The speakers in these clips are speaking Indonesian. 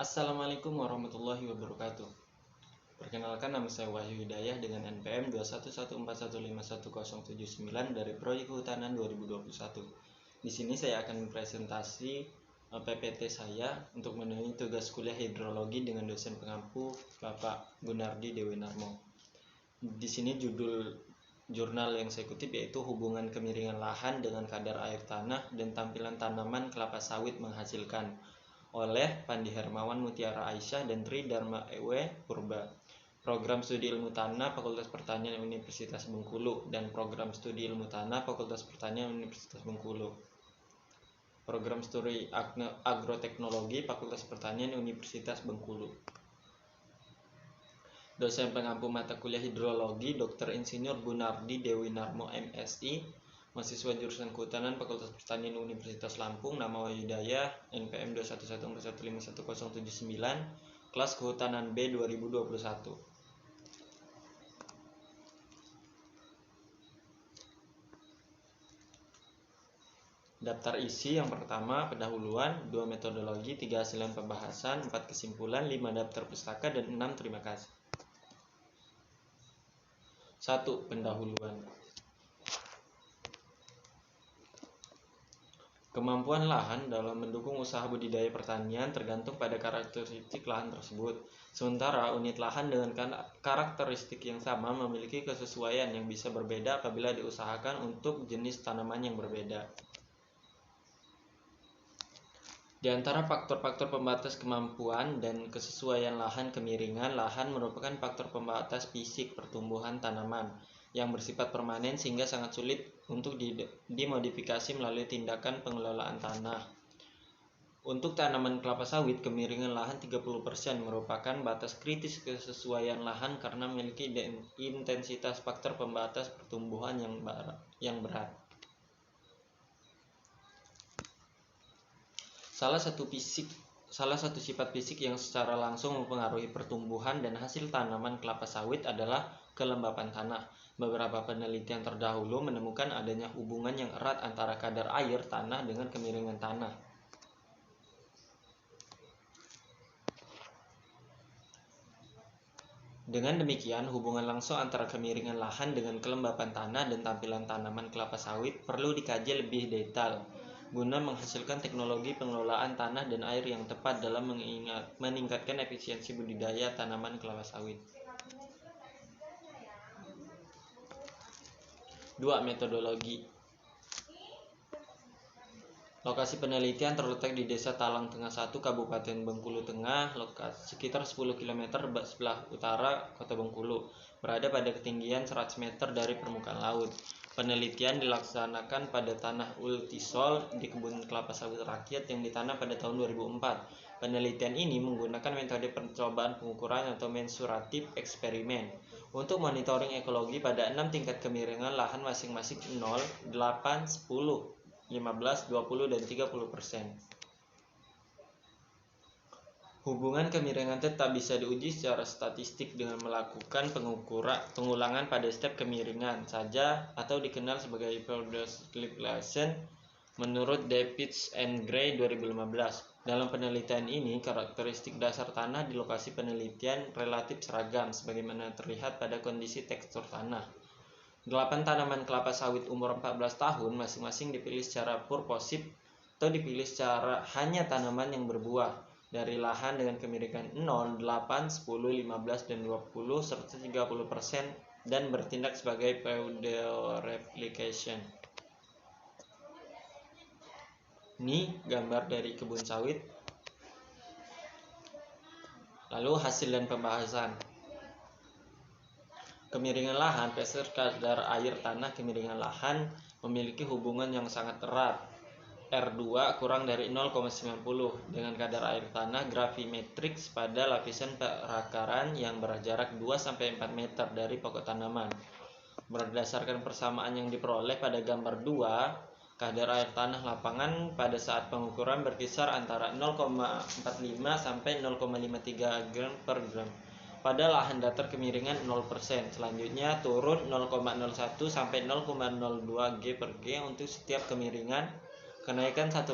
Assalamualaikum warahmatullahi wabarakatuh. Perkenalkan, nama saya Wahyu Hidayah dengan NPM 21141511079 dari Proyek Kehutanan 2021. Di sini saya akan mempresentasi PPT saya untuk memenuhi tugas kuliah hidrologi dengan dosen pengampu Bapak Gunardi Dewinarmo. Di sini judul jurnal yang saya kutip yaitu Hubungan Kemiringan Lahan dengan Kadar Air Tanah dan Tampilan Tanaman Kelapa Sawit Menghasilkan, oleh Pandi Hermawan Mutiara Aisyah dan Tri Dharma Ewe Purba, Program Studi Ilmu Tanah Fakultas Pertanian Universitas Bengkulu dan Program Studi Ilmu Tanah Fakultas Pertanian Universitas Bengkulu, Program Studi Agroteknologi Fakultas Pertanian Universitas Bengkulu. Dosen pengampu mata kuliah hidrologi Dr. Insinyur Gunardi Dewinarmo MSI, mahasiswa jurusan Kehutanan Fakultas Pertanian Universitas Lampung, nama Wahyu Hidayah, NPM 21141511079, kelas Kehutanan B 2021. Daftar isi yang pertama, pendahuluan, 2 metodologi, 3 hasilan pembahasan, 4 kesimpulan, 5 daftar pustaka, dan 6 terima kasih. 1. Pendahuluan. Kemampuan lahan dalam mendukung usaha budidaya pertanian tergantung pada karakteristik lahan tersebut. Sementara unit lahan dengan karakteristik yang sama memiliki kesesuaian yang bisa berbeda apabila diusahakan untuk jenis tanaman yang berbeda. Di antara faktor-faktor pembatas kemampuan dan kesesuaian lahan, kemiringan lahan merupakan faktor pembatas fisik pertumbuhan tanaman yang bersifat permanen sehingga sangat sulit untuk dimodifikasi melalui tindakan pengelolaan tanah. Untuk tanaman kelapa sawit, kemiringan lahan 30% merupakan batas kritis kesesuaian lahan karena memiliki intensitas faktor pembatas pertumbuhan yang berat. Salah satu sifat fisik yang secara langsung mempengaruhi pertumbuhan dan hasil tanaman kelapa sawit adalah kelembapan tanah. Beberapa penelitian terdahulu menemukan adanya hubungan yang erat antara kadar air tanah dengan kemiringan tanah. Dengan demikian, hubungan langsung antara kemiringan lahan dengan kelembapan tanah dan tampilan tanaman kelapa sawit perlu dikaji lebih detail guna menghasilkan teknologi pengelolaan tanah dan air yang tepat dalam meningkatkan efisiensi budidaya tanaman kelapa sawit. 2. Metodologi. Lokasi penelitian terletak di Desa Talang Tengah 1, Kabupaten Bengkulu Tengah, sekitar 10 km sebelah utara Kota Bengkulu, berada pada ketinggian 100 meter dari permukaan laut. Penelitian dilaksanakan pada tanah ultisol di kebun kelapa sawit rakyat yang ditanam pada tahun 2004. Penelitian ini menggunakan metode percobaan pengukuran atau mensuratif eksperimen untuk monitoring ekologi pada 6 tingkat kemiringan lahan masing-masing 0, 8, 10, 15, 20, dan 30%. Hubungan kemiringan tetap bisa diuji secara statistik dengan melakukan pengulangan pada setiap kemiringan saja atau dikenal sebagai periodic relation menurut Davids and Gray 2015. Dalam penelitian ini, karakteristik dasar tanah di lokasi penelitian relatif seragam sebagaimana terlihat pada kondisi tekstur tanah. 8 tanaman kelapa sawit umur 14 tahun masing-masing dipilih secara purposif atau dipilih secara hanya tanaman yang berbuah dari lahan dengan kemiringan 0, 8, 10, 15, dan 20 serta 30% dan bertindak sebagai pseudoreplication. Ini gambar dari kebun sawit. Lalu hasil dan pembahasan. Kemiringan lahan versus kadar air tanah. Kemiringan lahan memiliki hubungan yang sangat erat, R2 kurang dari 0,90 dengan kadar air tanah gravimetrics pada lapisan perakaran yang berjarak 2-4 meter dari pokok tanaman. Berdasarkan persamaan yang diperoleh pada gambar 2, kadar air tanah lapangan pada saat pengukuran berkisar antara 0,45 sampai 0,53 gram per gram. Pada lahan datar kemiringan 0%, selanjutnya turun 0,01 sampai 0,02 G per G untuk setiap kemiringan, kenaikan 1%,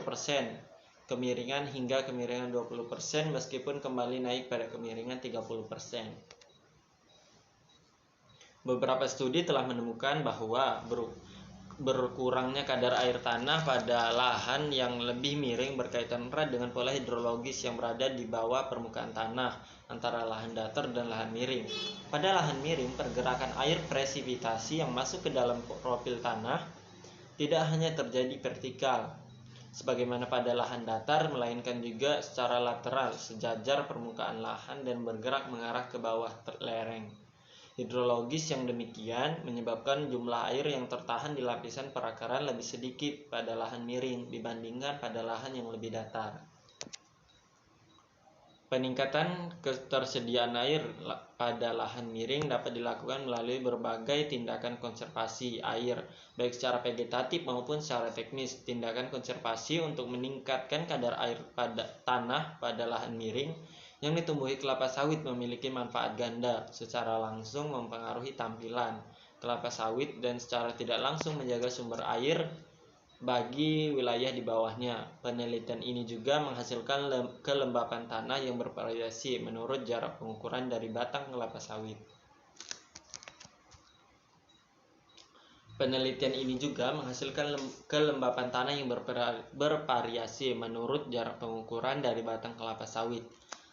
kemiringan hingga kemiringan 20% meskipun kembali naik pada kemiringan 30%. Beberapa studi telah menemukan bahwa berkurangnya kadar air tanah pada lahan yang lebih miring berkaitan erat dengan pola hidrologis yang berada di bawah permukaan tanah antara lahan datar dan lahan miring. Pada lahan miring, pergerakan air presipitasi yang masuk ke dalam profil tanah tidak hanya terjadi vertikal sebagaimana pada lahan datar, melainkan juga secara lateral sejajar permukaan lahan dan bergerak mengarah ke bawah lereng. Hidrologis yang demikian menyebabkan jumlah air yang tertahan di lapisan perakaran lebih sedikit pada lahan miring dibandingkan pada lahan yang lebih datar. Peningkatan ketersediaan air pada lahan miring dapat dilakukan melalui berbagai tindakan konservasi air, baik secara vegetatif maupun secara teknis. Tindakan konservasi untuk meningkatkan kadar air pada tanah pada lahan miring yang ditumbuhi kelapa sawit memiliki manfaat ganda, secara langsung mempengaruhi tampilan kelapa sawit dan secara tidak langsung menjaga sumber air bagi wilayah di bawahnya. Penelitian ini juga menghasilkan kelembapan tanah yang bervariasi menurut jarak pengukuran dari batang kelapa sawit. Penelitian ini juga menghasilkan kelembapan tanah yang bervariasi menurut jarak pengukuran dari batang kelapa sawit.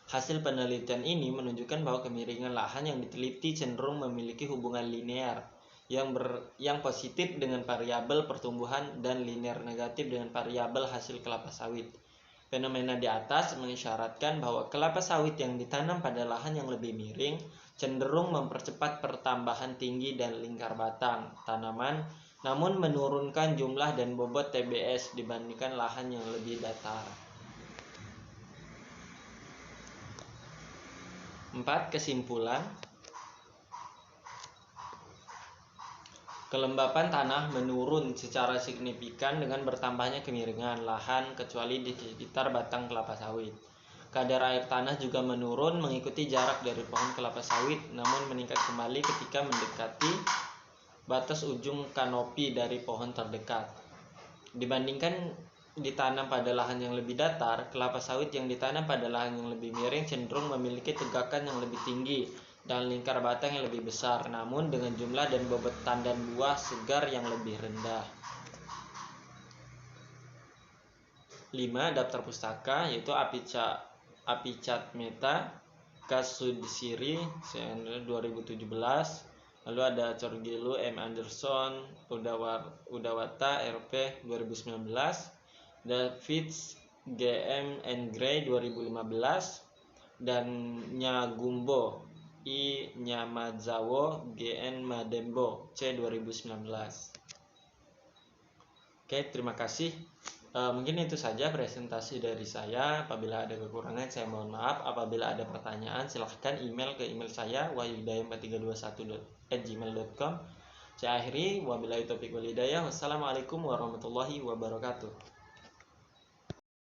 Hasil penelitian ini menunjukkan bahwa kemiringan lahan yang diteliti cenderung memiliki hubungan linear yang positif dengan variabel pertumbuhan dan linear negatif dengan variabel hasil kelapa sawit. Fenomena di atas mengisyaratkan bahwa kelapa sawit yang ditanam pada lahan yang lebih miring cenderung mempercepat pertambahan tinggi dan lingkar batang tanaman, namun menurunkan jumlah dan bobot TBS dibandingkan lahan yang lebih datar. 4. Kesimpulan. Kelembapan tanah menurun secara signifikan dengan bertambahnya kemiringan lahan kecuali di sekitar batang kelapa sawit. Kadar air tanah juga menurun mengikuti jarak dari pohon kelapa sawit, namun meningkat kembali ketika mendekati batas ujung kanopi dari pohon terdekat. Dibandingkan ditanam pada lahan yang lebih datar, kelapa sawit yang ditanam pada lahan yang lebih miring cenderung memiliki tegakan yang lebih tinggi dan lingkar batang yang lebih besar, namun dengan jumlah dan bobot tandan buah segar yang lebih rendah. 5. Daftar pustaka yaitu Apichatmeta, Kasudsiri, 2017. Lalu ada Corgilu, M. Anderson, Udawata, RP 2019. Davids, GM and Gray 2015, dan Nyagumbo, I. Nyamazawa, GN Madembo, C 2019. Oke, terima kasih. Mungkin itu saja presentasi dari saya. Apabila ada kekurangan saya mohon maaf. Apabila ada pertanyaan silahkan email ke email saya wahyudaya4321@gmail.com. Saya akhiri, wabillahi taufiq wal hidayah. Wassalamualaikum warahmatullahi wabarakatuh.